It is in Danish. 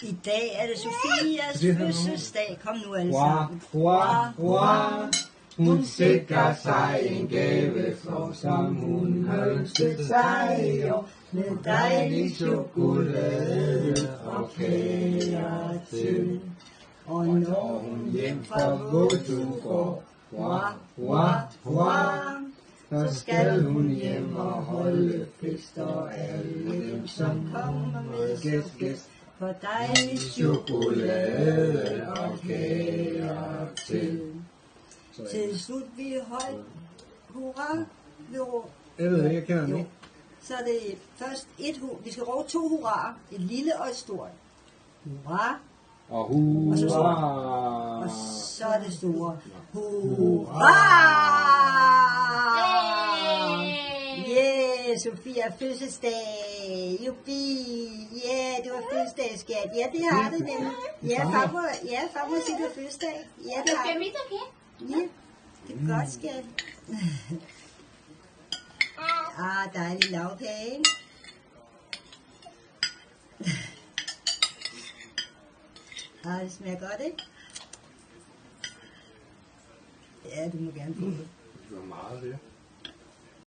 I dag er det Sofias fødselsdag. Kom nu alle sammen. Hun sikrer sig en gave, for som hun har ønsket sig, og med dejlig chokolade og kager til. Og når hun hjem fra vuggestuen går, så skal hun hjem og holde fest, og alle dem, som kommer med gæst, for dejlig chokolade og kager til. Til slut vi holdt hurra. Jeg ved ikke, jeg kender den ikke. Så er det først vi skal råbe 2 hurraer. Et lille og et stort. Hurra. Og hurra. Og så stort. Og så er det store. Hurra! Yeah, Sofia fødselsdag. Jubi. Yeah, det var fødselsdag, skat. Ja, det har det nemlig. Ja, far må sige, det var fødselsdag. Ja, det har det. Ja, det er godt, skat. Dejlig lavkage, ikke? Det smager godt, ikke? Ja, du må gerne få det. Det var meget, det.